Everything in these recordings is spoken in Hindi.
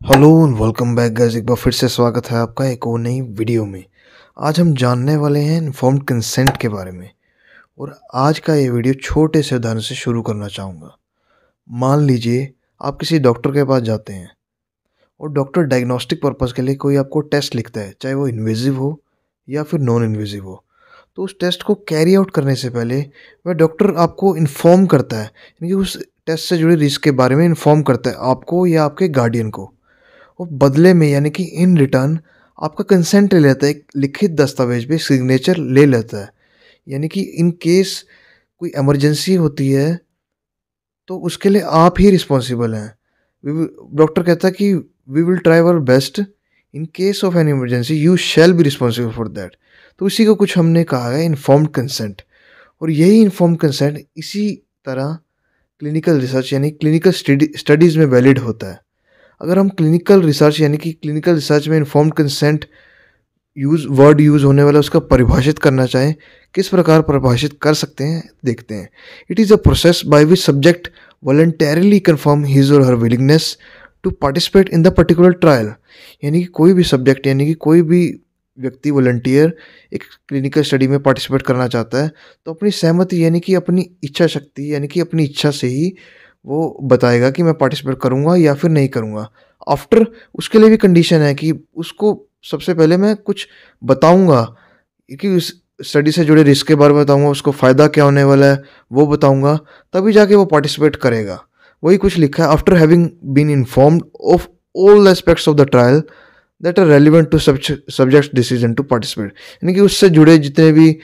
Hello and welcome back guys. एक बार फिर से स्वागत है आपका एक और नई वीडियो में। आज हम जानने वाले हैं इन्फॉर्म्ड कंसेंट के बारे में। और आज का ये वीडियो छोटे से उदाहरण से शुरू करना चाहूँगा। मान लीजिए आप किसी डॉक्टर के पास जाते हैं और डॉक्टर डायग्नोस्टिक पर्पज़ के लिए कोई आपको टेस्ट लिखता है, चाहे वो इन्वेजिव हो या फिर नॉन इन्वेजिव हो। तो उस टेस्ट को कैरी आउट करने से पहले वह डॉक्टर आपको इन्फॉर्म करता है, यानी कि उस टेस्ट से जुड़े रिस्क के बारे में इन्फॉर्म करता है आपको या आपके गार्डियन को। और बदले में यानी कि इन रिटर्न आपका कंसेंट ले लेता है, एक लिखित दस्तावेज पे सिग्नेचर ले लेता है। यानी कि इन केस कोई इमरजेंसी होती है तो उसके लिए आप ही रिस्पॉन्सिबल हैं। डॉक्टर कहता है कि we will try our best, in case of an emergency you shall be responsible for that. तो इसी को कुछ हमने कहा है इन्फॉर्म्ड कंसेंट। और यही इन्फॉर्म्ड कंसेंट इसी तरह क्लिनिकल रिसर्च यानी क्लिनिकल स्टडीज़ में वैलिड होता है। अगर हम क्लिनिकल रिसर्च यानी कि क्लिनिकल रिसर्च में इन्फॉर्म्ड कंसेंट वर्ड यूज़ होने वाला उसका परिभाषित करना चाहें, किस प्रकार परिभाषित कर सकते हैं देखते हैं। It is a process by which subject voluntarily confirm his or her willingness to participate in the particular trial. यानी कि कोई भी सब्जेक्ट यानी कि कोई भी व्यक्ति वॉलंटियर एक क्लिनिकल स्टडी में पार्टिसिपेट करना चाहता है तो अपनी सहमति यानी कि अपनी इच्छा शक्ति यानी कि अपनी इच्छा से ही वो बताएगा कि मैं पार्टिसिपेट करूँगा या फिर नहीं करूँगा। आफ्टर उसके लिए भी कंडीशन है कि उसको सबसे पहले मैं कुछ बताऊँगा कि उस स्टडी से जुड़े रिस्क के बारे में बताऊँगा, उसको फ़ायदा क्या होने वाला है वो बताऊँगा, तभी जाके वो पार्टिसिपेट करेगा। वही कुछ लिखा है, after having been informed of all aspects of the trial that are relevant to subject decision to participate. यानी कि उससे जुड़े जितने भी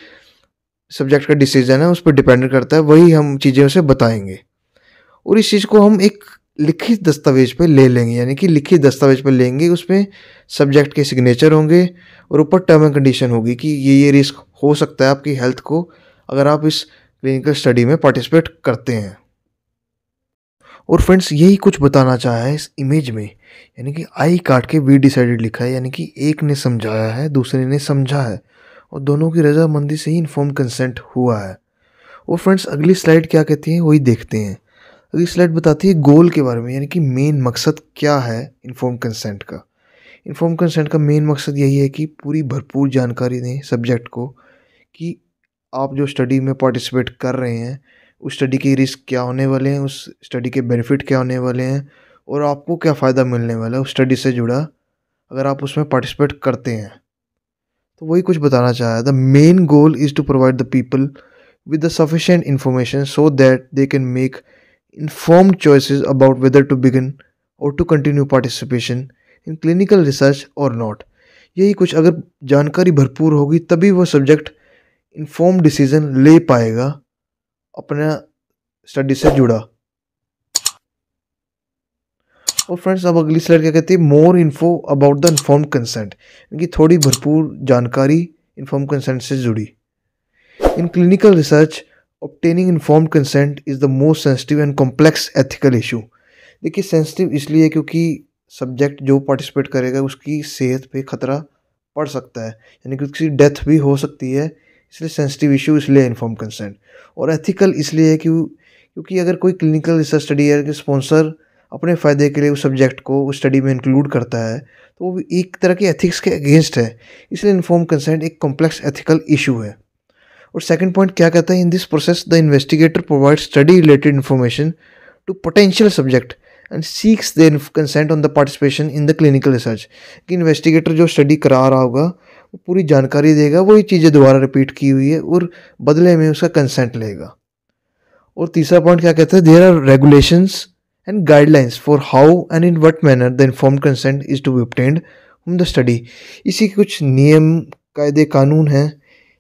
सब्जेक्ट का डिसीजन है उस पर डिपेंड करता है, वही हम चीज़ें उसे बताएंगे। और इस चीज़ को हम एक लिखित दस्तावेज पे ले लेंगे, यानी कि लिखित दस्तावेज पे लेंगे, उसमें सब्जेक्ट के सिग्नेचर होंगे और ऊपर टर्म एंड कंडीशन होगी कि ये रिस्क हो सकता है आपकी हेल्थ को अगर आप इस क्लिनिकल स्टडी में पार्टिसिपेट करते हैं। और फ्रेंड्स यही कुछ बताना चाहा है इस इमेज में, यानी कि आई काट के वी डिसाइडेड लिखा है, यानी कि एक ने समझाया है दूसरे ने समझा है और दोनों की रजामंदी से ही इन्फॉर्म कंसेंट हुआ है। और फ्रेंड्स अगली स्लाइड क्या कहती है वही देखते हैं। अगली स्लाइड बताती है गोल के बारे में, यानी कि मेन मकसद क्या है इन्फॉर्म कंसेंट का। इन्फॉर्म कंसेंट का मेन मकसद यही है कि पूरी भरपूर जानकारी दें सब्जेक्ट को कि आप जो स्टडी में पार्टिसिपेट कर रहे हैं उस स्टडी के रिस्क क्या होने वाले हैं, उस स्टडी के बेनिफिट क्या होने वाले हैं और आपको क्या फ़ायदा मिलने वाला है उस स्टडी से जुड़ा अगर आप उसमें पार्टिसिपेट करते हैं। तो वही कुछ बताना चाहा है। The main goal is to provide the people with the sufficient information so that they can make informed choices about whether to begin or to continue participation in clinical research or not। यही कुछ, अगर जानकारी भरपूर होगी तभी वो सब्जेक्ट इन्फॉर्म डिसीजन ले पाएगा अपना स्टडी से जुड़ा। और फ्रेंड्स अब अगली स्लाइड क्या कहती है, मोर info about the informed consent, यानी कि थोड़ी भरपूर जानकारी इन्फॉर्म कंसेंट से जुड़ी। In clinical research, obtaining informed consent is the most sensitive and complex ethical issue। देखिए सेंसिटिव इसलिए क्योंकि सब्जेक्ट जो पार्टिसिपेट करेगा उसकी सेहत पे खतरा पड़ सकता है, यानी कि उसकी डेथ भी हो सकती है, इसलिए सेंसिटिव इशू इसलिए इन्फॉर्म कंसेंट। और एथिकल इसलिए है क्योंकि अगर कोई क्लिनिकल रिसर्च स्टडी है कि स्पॉन्सर अपने फ़ायदे के लिए उस सब्जेक्ट को उस स्टडी में इंक्लूड करता है तो वो एक तरह के एथिक्स के अगेंस्ट है, इसलिए इन्फॉर्म कंसेंट एक कॉम्प्लेक्स एथिकल इशू है। और सेकंड पॉइंट क्या कहता है, in this process the investigator provide study related information to potential subject and seeks their consent on the participation in the clinical research. कि इन्वेस्टिगेटर जो स्टडी करा रहा होगा वो पूरी जानकारी देगा, वही चीज़ें दोबारा रिपीट की हुई है और बदले में उसका कंसेंट लेगा। और तीसरा पॉइंट क्या कहता है, there are regulations and guidelines for how and in what manner the informed consent is to be obtained from the study. इसी के कुछ नियम कायदे कानून हैं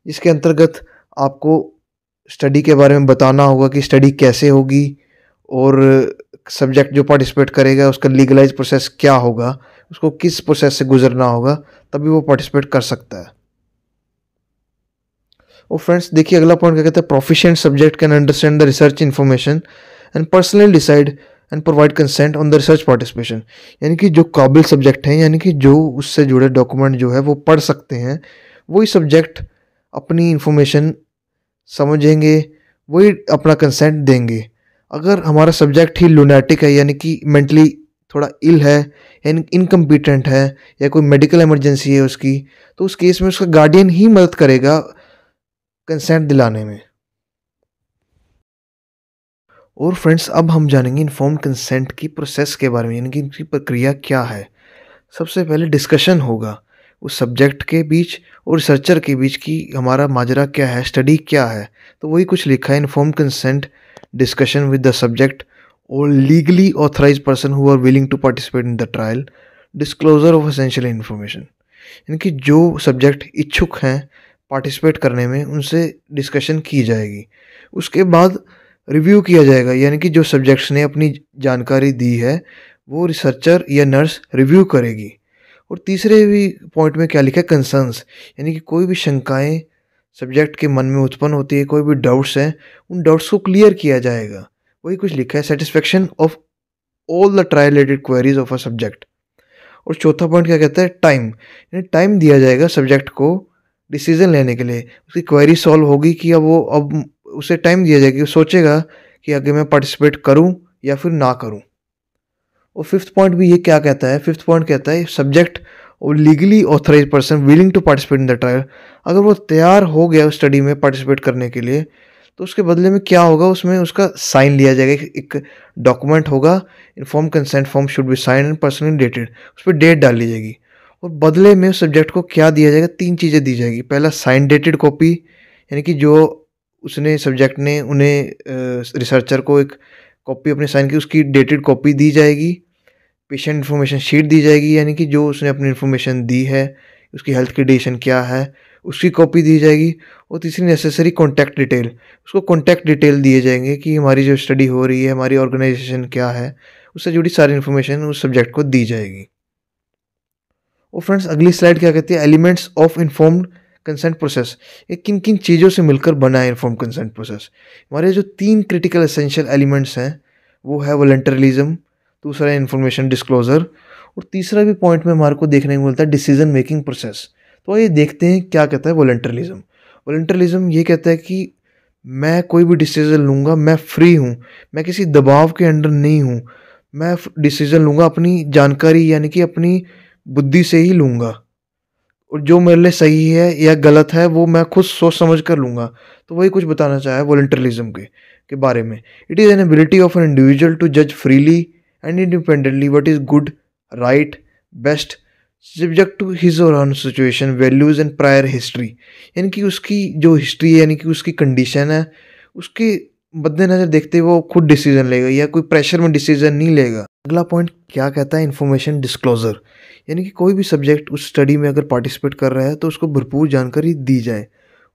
जिसके अंतर्गत आपको स्टडी के बारे में बताना होगा कि स्टडी कैसे होगी और सब्जेक्ट जो पार्टिसिपेट करेगा उसका लीगलाइज प्रोसेस क्या होगा, उसको किस प्रोसेस से गुजरना होगा तभी वो पार्टिसिपेट कर सकता है। और फ्रेंड्स देखिए अगला पॉइंट क्या कहता है, proficient subject can understand the research information and personally decide and provide consent on the research participation. यानी कि जो काबिल सब्जेक्ट हैं, यानी कि जो उससे जुड़े डॉक्यूमेंट जो है वो पढ़ सकते हैं, वही सब्जेक्ट अपनी इंफॉर्मेशन समझेंगे, वही अपना कंसेंट देंगे। अगर हमारा सब्जेक्ट ही लुनैटिक है यानी कि मेंटली थोड़ा इल है या इनकम्पिटेंट है या कोई मेडिकल इमरजेंसी है उसकी, तो उस केस में उसका गार्डियन ही मदद करेगा कंसेंट दिलाने में। और फ्रेंड्स, अब हम जानेंगे इन्फॉर्म्ड कंसेंट की प्रोसेस के बारे में, यानी कि इनकी प्रक्रिया क्या है। सबसे पहले डिस्कशन होगा उस सब्जेक्ट के बीच और रिसर्चर के बीच कि हमारा माजरा क्या है, स्टडी क्या है। तो वही कुछ लिखा है, informed consent discussion with the subject और legally authorise person who are willing to participate in the trial, disclosure of essential information. यानी कि जो सब्जेक्ट इच्छुक हैं पार्टिसिपेट करने में, उनसे डिस्कशन की जाएगी। उसके बाद रिव्यू किया जाएगा, यानी कि जो सब्जेक्ट्स ने अपनी जानकारी दी है वो रिसर्चर या नर्स रिव्यू करेगी। और तीसरे भी पॉइंट में क्या लिखा है, कंसर्न्स, यानी कि कोई भी शंकाएं सब्जेक्ट के मन में उत्पन्न होती है, कोई भी डाउट्स हैं, उन डाउट्स को क्लियर किया जाएगा। वही कुछ लिखा है, satisfaction of all the trial related queries of a subject. और चौथा पॉइंट क्या कहता है, टाइम, यानी टाइम दिया जाएगा सब्जेक्ट को डिसीजन लेने के लिए। उसकी क्वेरी सॉल्व होगी कि अब उसे टाइम दिया जाएगा, वो सोचेगा कि आगे मैं पार्टिसिपेट करूं या फिर ना करूं। और फिफ्थ पॉइंट भी ये क्या कहता है, फिफ्थ पॉइंट कहता है सब्जेक्ट और legally authorise person willing to participate in the trial, अगर वो तैयार हो गया उस स्टडी में पार्टिसिपेट करने के लिए, तो उसके बदले में क्या होगा, उसमें उसका साइन लिया जाएगा। एक डॉक्यूमेंट होगा, inform consent form should be sign and personally dated, उस पर डेट डाल दी जाएगी। और बदले में उस सब्जेक्ट को क्या दिया जाएगा, 3 चीज़ें दी जाएगी। पहला साइन डेटेड कॉपी, यानी कि जो उसने सब्जेक्ट ने उन्हें रिसर्चर को एक कॉपी अपने साइन की, उसकी डेटेड कॉपी दी जाएगी। पेशेंट इन्फॉर्मेशन शीट दी जाएगी, यानी कि जो उसने अपनी इन्फॉर्मेशन दी है, उसकी हेल्थ कंडीशन क्या है, उसकी कॉपी दी जाएगी। और तीसरी नेसेसरी कॉन्टैक्ट डिटेल, उसको कॉन्टैक्ट डिटेल दिए जाएंगे कि हमारी जो स्टडी हो रही है, हमारी ऑर्गेनाइजेशन क्या है, उससे जुड़ी सारी इन्फॉर्मेशन उस सब्जेक्ट को दी जाएगी। और फ्रेंड्स, अगली स्लाइड क्या कहती है, elements of informed consent process. ये किन किन चीज़ों से मिलकर बना है इन्फॉर्म्ड कंसेंट प्रोसेस। हमारे जो 3 क्रिटिकल एसेंशियल एलिमेंट्स हैं वो है वॉलंटरिज्म, दूसरा है इन्फॉर्मेशन डिस्क्लोजर, और तीसरा भी पॉइंट में हमारे को देखने को मिलता है डिसीजन मेकिंग प्रोसेस। तो आइए देखते हैं क्या कहता है वॉलंटरिज्म। वॉलंटरिज्म ये कहता है कि मैं कोई भी डिसीजन लूँगा, मैं फ्री हूँ, मैं किसी दबाव के अंडर नहीं हूँ, मैं डिसीजन लूँगा अपनी जानकारी यानी कि अपनी बुद्धि से ही लूँगा, और जो मेरे लिए सही है या गलत है वो मैं खुद सोच समझ कर लूँगा। तो वही कुछ बताना चाहा है वॉलंटरिज्म के बारे में। It is an ability of an individual to जज freely and independently what is good, right, best, subject to his or her situation, values and prior history. यानी कि उसकी जो हिस्ट्री है, यानी कि उसकी कंडीशन है, उसके मद्देनजर देखते हुए वो खुद डिसीजन लेगा या कोई प्रेशर में डिसीजन नहीं लेगा। अगला पॉइंट क्या कहता है, इन्फॉर्मेशन डिस्क्लोजर, यानी कि कोई भी सब्जेक्ट उस स्टडी में अगर पार्टिसिपेट कर रहा है तो उसको भरपूर जानकारी दी जाए।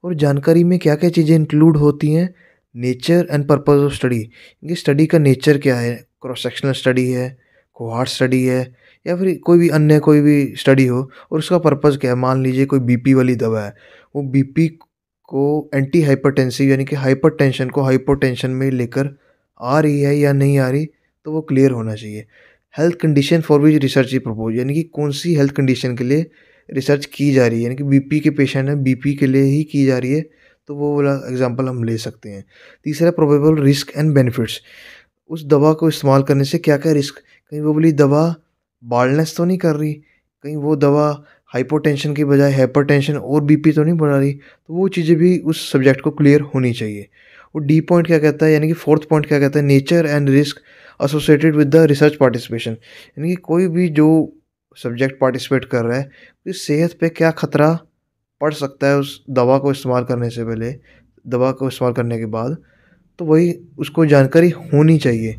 और जानकारी में क्या क्या चीज़ें इंक्लूड होती हैं, nature and purpose of study, कि स्टडी का नेचर क्या है, क्रॉस सेक्शनल स्टडी है, कोहार्ट स्टडी है, या फिर कोई भी अन्य कोई भी स्टडी हो, और उसका पर्पस क्या है। मान लीजिए कोई बीपी वाली दवा है, वो बीपी को एंटी हाइपरटेंसिव यानी कि हाइपरटेंशन को हाइपोटेंशन में लेकर आ रही है या नहीं आ रही, तो वो क्लियर होना चाहिए। Health condition for which research E propose, यानी कि कौन सी हेल्थ कंडीशन के लिए रिसर्च की जा रही है, यानी कि बीपी के पेशेंट है, बीपी के लिए ही की जा रही है, तो वो वाला एग्जांपल हम ले सकते हैं। तीसरा प्रोबेबल रिस्क एंड बेनिफिट्स, उस दवा को इस्तेमाल करने से क्या क्या रिस्क, कहीं वो वाली दवा बाल्डनेस तो नहीं कर रही, कहीं वो दवा हाइपोटेंशन की बजाय हाइपरटेंशन और बीपी तो नहीं बढ़ा रही, तो वो चीज़ें भी उस सब्जेक्ट को क्लियर होनी चाहिए। और डी पॉइंट क्या कहता है, यानी कि फोर्थ पॉइंट क्या कहता है, nature and risk associated with the research participation, यानी कि कोई भी जो सब्जेक्ट पार्टिसिपेट कर रहा है उसकी सेहत पे क्या खतरा पड़ सकता है उस दवा को इस्तेमाल करने से पहले, दवा को इस्तेमाल करने के बाद, तो वही उसको जानकारी होनी चाहिए।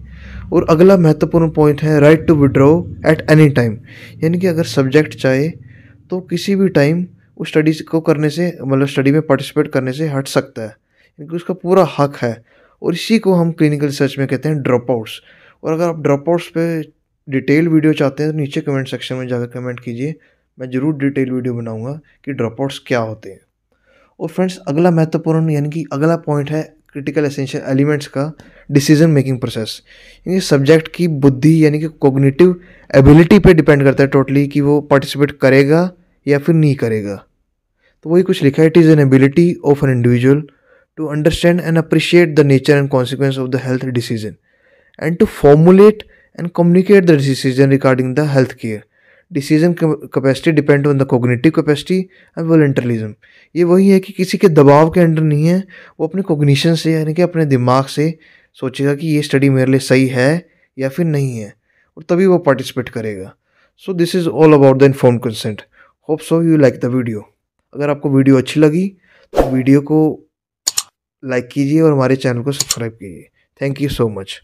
और अगला महत्वपूर्ण पॉइंट है right to withdraw at any time, यानी कि अगर सब्जेक्ट चाहे तो किसी भी टाइम उस स्टडी को करने से, मतलब स्टडी में पार्टिसिपेट करने से हट सकता है, क्योंकि उसका पूरा हक है। और इसी को हम क्लिनिकल रिसर्च में कहते हैं ड्रॉप आउट्स। और अगर आप ड्रॉप आउट्स पे डिटेल वीडियो चाहते हैं तो नीचे कमेंट सेक्शन में जाकर कमेंट कीजिए, मैं ज़रूर डिटेल वीडियो बनाऊंगा कि ड्रॉप आउट्स क्या होते हैं। और फ्रेंड्स, अगला महत्वपूर्ण यानी कि अगला पॉइंट है क्रिटिकल एसेंशियल एलिमेंट्स का डिसीजन मेकिंग प्रोसेस, यानी सब्जेक्ट की बुद्धि यानी कि कोग्निटिव एबिलिटी पे डिपेंड करता है टोटली कि वो पार्टिसिपेट करेगा या फिर नहीं करेगा। तो वही कुछ लिखा है, it is an ability of an individual to understand and appreciate the nature and consequence of the health decision and to formulate and communicate the decision regarding the healthcare. Decision capacity depend on the cognitive capacity and voluntarism. ये वही है कि किसी के दबाव के अंडर नहीं है, वो अपने कॉग्निशन से यानी कि अपने दिमाग से सोचेगा कि ये स्टडी मेरे लिए सही है या फिर नहीं है, और तभी वो पार्टिसिपेट करेगा. So this is all about the informed consent. Hope so you like the video. अगर आपको वीडियो अच्छी लगी तो वीडियो को लाइक कीजिए और हमारे चैनल को सब्सक्राइब कीजिए. Thank you so much.